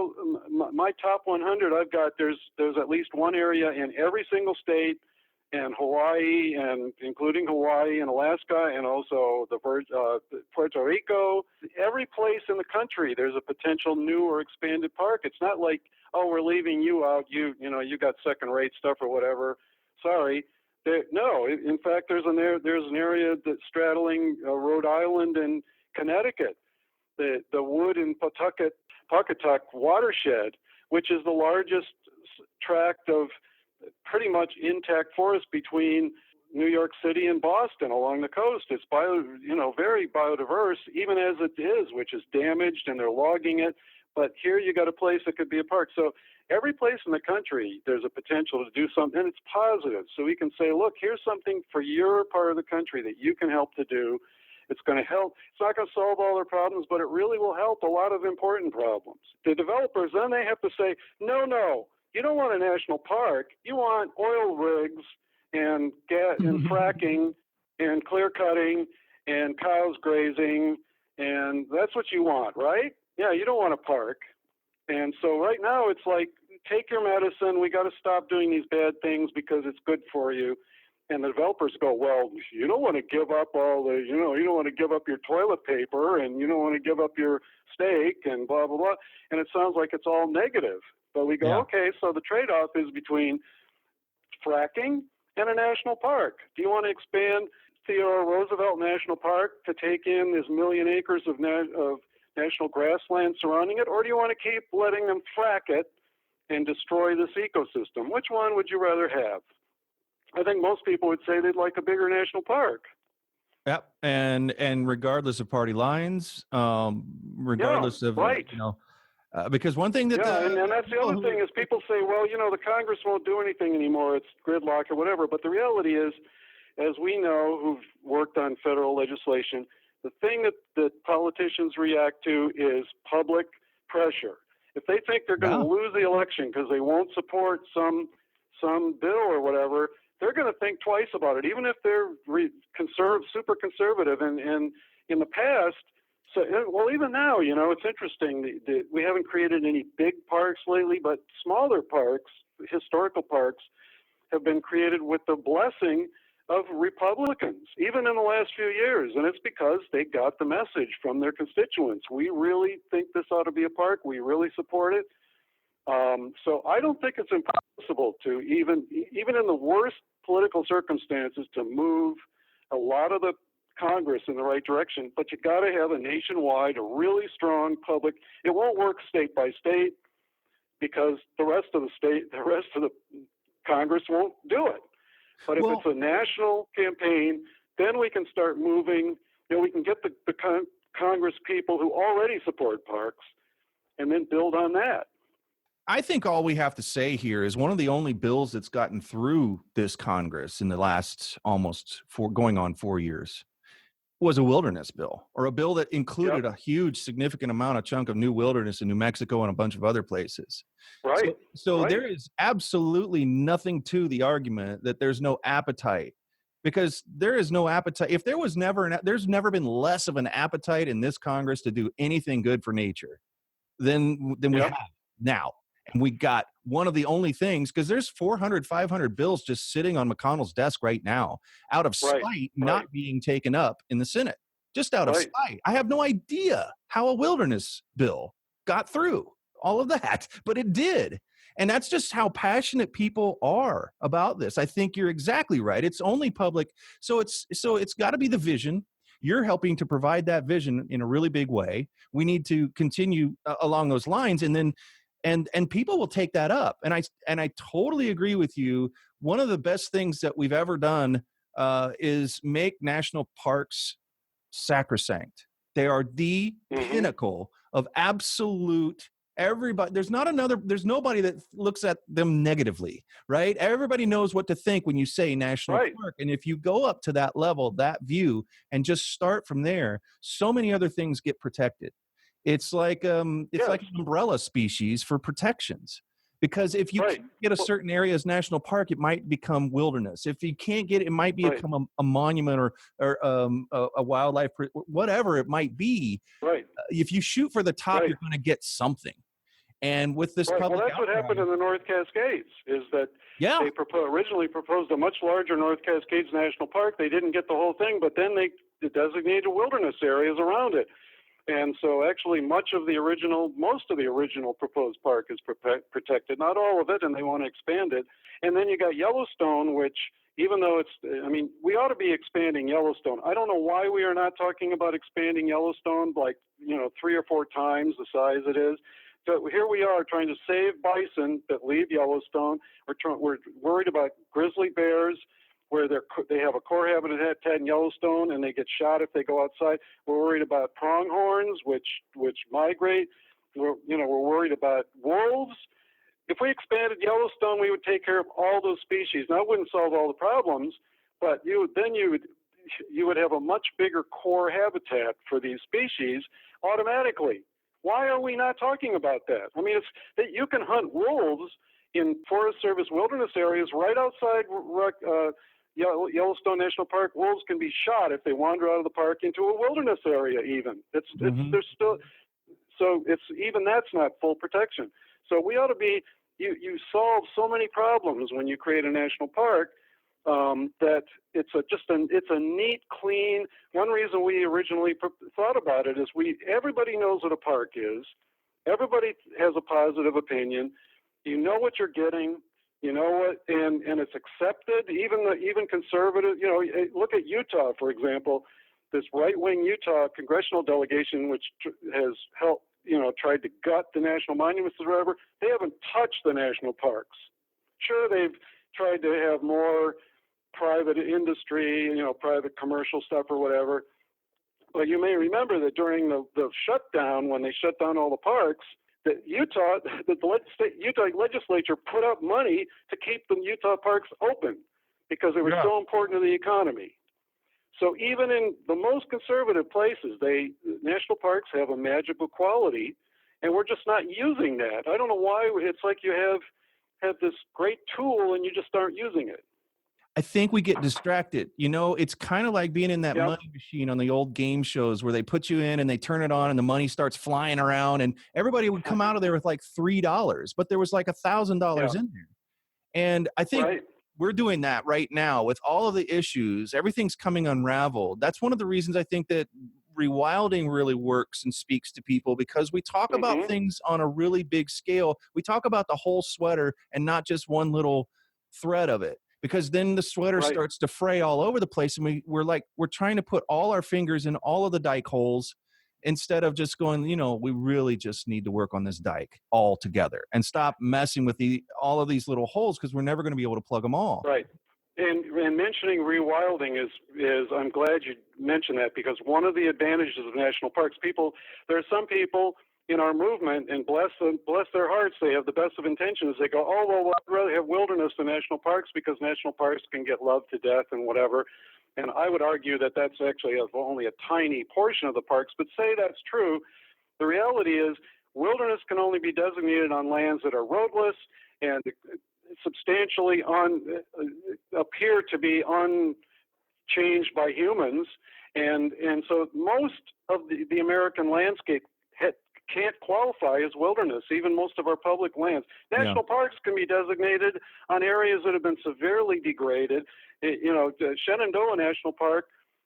my top 100. I've got there's at least one area in every single state, and Hawaii, and including Hawaii and Alaska, and also Puerto Rico. Every place in the country, there's a potential new or expanded park. It's not like, oh, we're leaving you out. You got second-rate stuff or whatever. Sorry. No, in fact, there's an area that's straddling Rhode Island and Connecticut, the Wood and Pawcatuck watershed, which is the largest tract of pretty much intact forest between New York City and Boston along the coast. It's very biodiverse, even as it is, which is damaged, and they're logging it. But here you got a place that could be a park. So every place in the country, there's a potential to do something, and it's positive. So we can say, look, here's something for your part of the country that you can help to do. It's going to help. It's not going to solve all their problems, but it really will help a lot of important problems. The developers, then they have to say, no, you don't want a national park. You want oil rigs and gas and fracking and clear cutting and cows grazing, and that's what you want, right? Yeah, you don't want a park. And so right now it's like, take your medicine. We got to stop doing these bad things because it's good for you. And the developers go, well, you don't want to give up you don't want to give up your toilet paper, and you don't want to give up your steak and blah, blah, blah. And it sounds like it's all negative. But we go, okay, so the trade-off is between fracking and a national park. Do you want to expand Theodore Roosevelt National Park to take in this 1 million acres of national grassland surrounding it, or do you want to keep letting them frack it and destroy this ecosystem? Which one would you rather have? I think most people would say they'd like a bigger national park. Yep, and regardless of party lines, regardless of because one thing that and that's the other thing is people say, well, the Congress won't do anything anymore. It's gridlock or whatever. But the reality is, as we know who've worked on federal legislation, the thing that politicians react to is public pressure. If they think they're going to lose the election because they won't support some bill or whatever, they're going to think twice about it, even if they're super conservative. And in the past, even now, it's interesting. We haven't created any big parks lately, but smaller parks, historical parks, have been created with the blessing of Republicans, even in the last few years. And it's because they got the message from their constituents. We really think this ought to be a park. We really support it. So I don't think it's impossible to, even in the worst political circumstances, to move a lot of the Congress in the right direction. But you got to have a nationwide, a really strong public. It won't work state by state because the rest of the Congress won't do it. But if it's a national campaign, then we can start moving. We can get the Congress people who already support parks and then build on that. I think all we have to say here is one of the only bills that's gotten through this Congress in the last going on 4 years was a wilderness bill, or a bill that included a huge, significant chunk of new wilderness in New Mexico and a bunch of other places. Right. So there is absolutely nothing to the argument that there's no appetite, because there is no appetite. If there's never been less of an appetite in this Congress to do anything good for nature than we have now. And we got one of the only things, because there's 400, 500 bills just sitting on McConnell's desk right now, out of spite, not being taken up in the Senate, just out of spite. I have no idea how a wilderness bill got through all of that, but it did. And that's just how passionate people are about this. I think you're exactly right. It's only public. So it's got to be the vision. You're helping to provide that vision in a really big way. We need to continue along those lines, and then and people will take that up. And I totally agree with you. One of the best things that we've ever done is make national parks sacrosanct. They are the pinnacle of absolute everybody. There's nobody that looks at them negatively, right? Everybody knows what to think when you say national park. And if you go up to that level, that view, and just start from there, so many other things get protected. It's like like an umbrella species for protections, because if you can't get a certain area as national park, it might become wilderness. If you can't get it, it might become a monument or a wildlife, whatever it might be. If you shoot for the top, you're going to get something. And with this public that's what happened in the North Cascades, is that they originally proposed a much larger North Cascades National Park. They didn't get the whole thing, but then they designated wilderness areas around it. And so actually most of the original proposed park is protected, not all of it, and they want to expand it. And then you got Yellowstone, which, even though we ought to be expanding Yellowstone. I don't know why we are not talking about expanding Yellowstone 3 or 4 times the size it is. So here we are trying to save bison that leave Yellowstone. We're worried about grizzly bears, where they have a core habitat in Yellowstone and they get shot if they go outside. We're worried about pronghorns, which migrate. We're worried about wolves. If we expanded Yellowstone, we would take care of all those species. Now, it wouldn't solve all the problems, but you would have a much bigger core habitat for these species automatically. Why are we not talking about that? I mean, it's that you can hunt wolves in Forest Service wilderness areas right outside Yellowstone National Park. Wolves can be shot if they wander out of the park into a wilderness area. Even there's still, so it's even that's not full protection. So we ought to be. You solve so many problems when you create a national park that it's a neat, clean. One reason we originally thought about it is everybody knows what a park is. Everybody has a positive opinion. You know what you're getting. You know what, and it's accepted. Even conservative. Look at Utah, for example. This right-wing Utah congressional delegation, which has helped, tried to gut the national monuments or whatever. They haven't touched the national parks. Sure, they've tried to have more private industry, private commercial stuff or whatever. But you may remember that during the shutdown, when they shut down all the parks, the Utah legislature put up money to keep the Utah parks open because they were so important to the economy. So even in the most conservative places, national parks have a magical quality, and we're just not using that. I don't know why. It's like you have this great tool and you just aren't using it. I think we get distracted. It's kind of like being in that money machine on the old game shows where they put you in and they turn it on and the money starts flying around and everybody would come out of there with like $3, but there was like $1,000 in there. And I think we're doing that right now with all of the issues. Everything's coming unraveled. That's one of the reasons I think that rewilding really works and speaks to people, because we talk about Mm-hmm. things on a really big scale. We talk about the whole sweater and not just one little thread of it, because then the sweater Right. starts to fray all over the place, and we're trying to put all our fingers in all of the dike holes, instead of just going, we really just need to work on this dike all together and stop messing with all of these little holes, because we're never going to be able to plug them all. Right. And mentioning rewilding is I'm glad you mentioned that, because one of the advantages of national parks, there are some people in our movement, and bless their hearts, they have the best of intentions. They go, oh, well, I'd rather have wilderness than national parks because national parks can get loved to death and whatever. And I would argue that that's actually only a tiny portion of the parks, but say that's true. The reality is wilderness can only be designated on lands that are roadless and substantially appear to be unchanged by humans, and so most of the American landscape can't qualify as wilderness, even most of our public lands. National parks can be designated on areas that have been severely degraded. Shenandoah National Park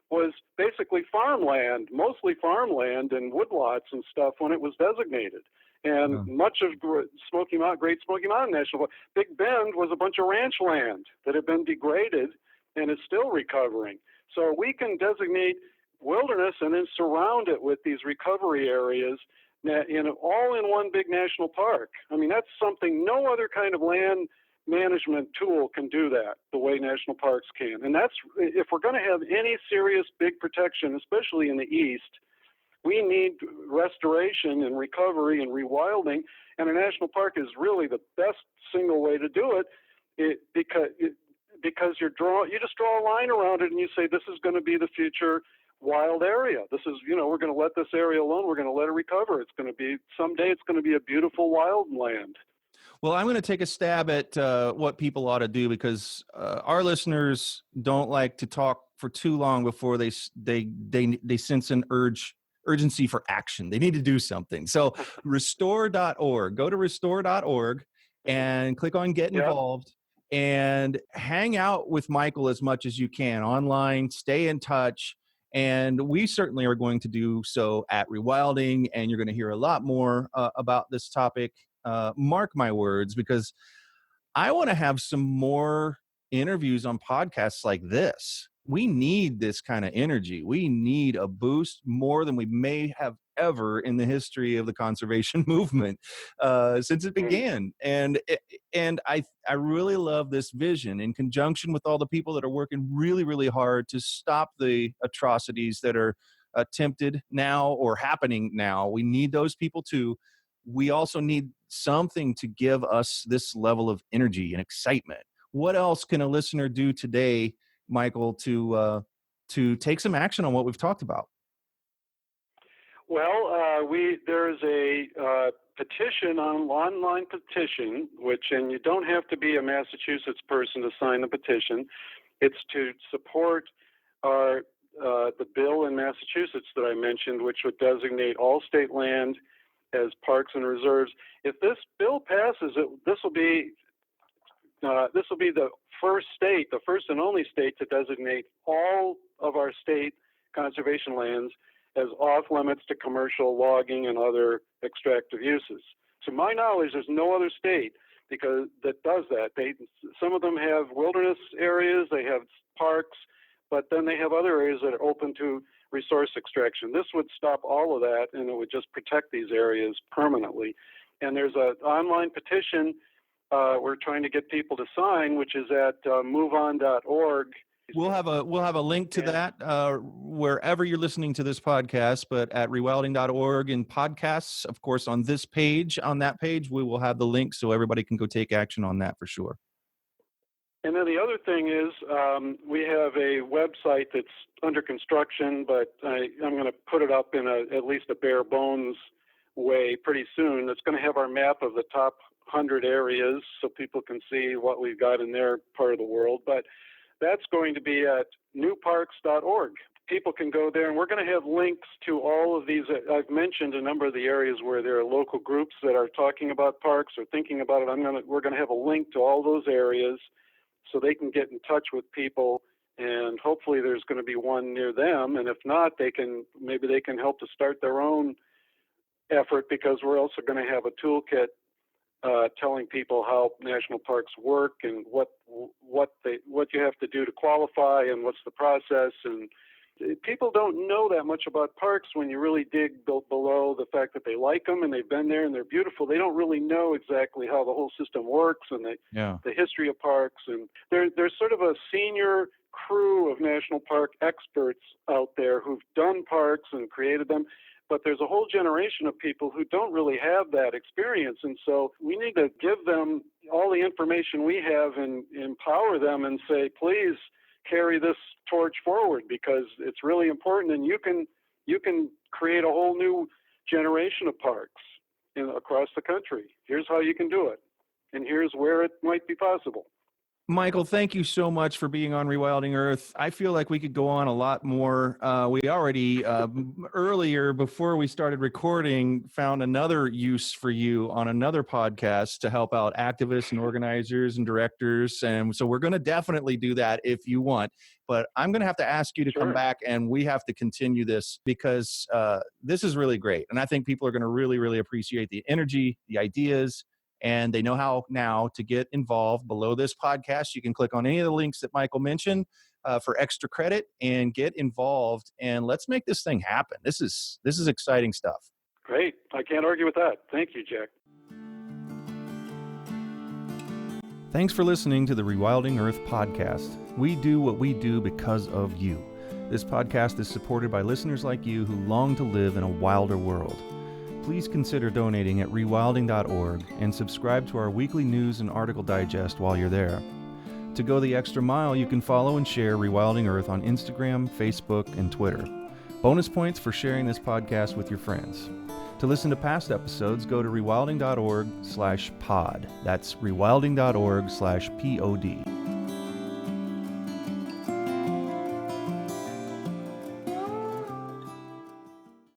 was basically farmland, mostly farmland and woodlots and stuff when it was designated. And much of Great Smoky Mountain National Park, Big Bend was a bunch of ranch land that had been degraded and is still recovering. So we can designate wilderness and then surround it with these recovery areas all in one big national park. I mean, that's something no other kind of land management tool can do that the way national parks can. And that's, if we're going to have any serious big protection, especially in the East, we need restoration and recovery and rewilding, and a national park is really the best single way to do it, because you just draw a line around it and you say, this is going to be the future wild area. This is, we're going to let this area alone. We're going to let it recover. Someday it's going to be a beautiful wild land. Well, I'm going to take a stab at what people ought to do, because our listeners don't like to talk for too long before they sense an urgency for action. They need to do something. So restore.org, go to restore.org and click on get involved and hang out with Michael as much as you can online, stay in touch. And we certainly are going to do so at Rewilding, and you're going to hear a lot more about this topic. Mark my words, because I want to have some more interviews on podcasts like this. We need this kind of energy. We need a boost more than we may have ever in the history of the conservation movement since it began. And I really love this vision, in conjunction with all the people that are working really, really hard to stop the atrocities that are attempted now or happening now. We need those people too. We also need something to give us this level of energy and excitement. What else can a listener do today, Michael, to take some action on what we've talked about? Well, there's a petition, online petition, and you don't have to be a Massachusetts person to sign the petition. It's to support the bill in Massachusetts that I mentioned, which would designate all state land as parks and reserves. If this bill passes, this will be the first and only state to designate all of our state conservation lands as off limits to commercial logging and other extractive uses. To my knowledge, there's no other state that does that. Some of them have wilderness areas, they have parks, but then they have other areas that are open to resource extraction. This would stop all of that, and it would just protect these areas permanently. And there's an online petition we're trying to get people to sign, which is at moveon.org. We'll have a link to that wherever you're listening to this podcast, but at rewilding.org in podcasts, of course, on that page, we will have the link so everybody can go take action on that for sure. And then the other thing is we have a website that's under construction, but I'm going to put it up in at least a bare bones way pretty soon. It's going to have our map of the top 100 areas so people can see what we've got in their part of the world. But that's going to be at newparks.org. People can go there, and we're going to have links to all of these. I've mentioned a number of the areas where there are local groups that are talking about parks or thinking about it. We're going to have a link to all those areas so they can get in touch with people, and hopefully there's going to be one near them. And if not, maybe they can help to start their own effort, because we're also going to have a toolkit telling people how national parks work and what you have to do to qualify and what's the process. And people don't know that much about parks when you really dig below the fact that they like them and they've been there and they're beautiful. They don't really know exactly how the whole system works and the history of parks. And there's sort of a senior crew of national park experts out there who've done parks and created them. But there's a whole generation of people who don't really have that experience. And so we need to give them all the information we have and empower them and say, please carry this torch forward, because it's really important. And you can create a whole new generation of parks across the country. Here's how you can do it. And here's where it might be possible. Michael, thank you so much for being on Rewilding Earth. I feel like we could go on a lot more. We already, earlier, before we started recording, found another use for you on another podcast to help out activists and organizers and directors. And so we're going to definitely do that if you want. But I'm going to have to ask you to come back, and we have to continue this, because this is really great. And I think people are going to really, really appreciate the energy, the ideas, and they know how now to get involved. Below this podcast, you can click on any of the links that Michael mentioned for extra credit and get involved. And let's make this thing happen. This is exciting stuff. Great. I can't argue with that. Thank you, Jack. Thanks for listening to the Rewilding Earth podcast. We do what we do because of you. This podcast is supported by listeners like you who long to live in a wilder world. Please consider donating at rewilding.org and subscribe to our weekly news and article digest while you're there. To go the extra mile, you can follow and share Rewilding Earth on Instagram, Facebook, and Twitter. Bonus points for sharing this podcast with your friends. To listen to past episodes, go to rewilding.org/pod. That's rewilding.org/pod.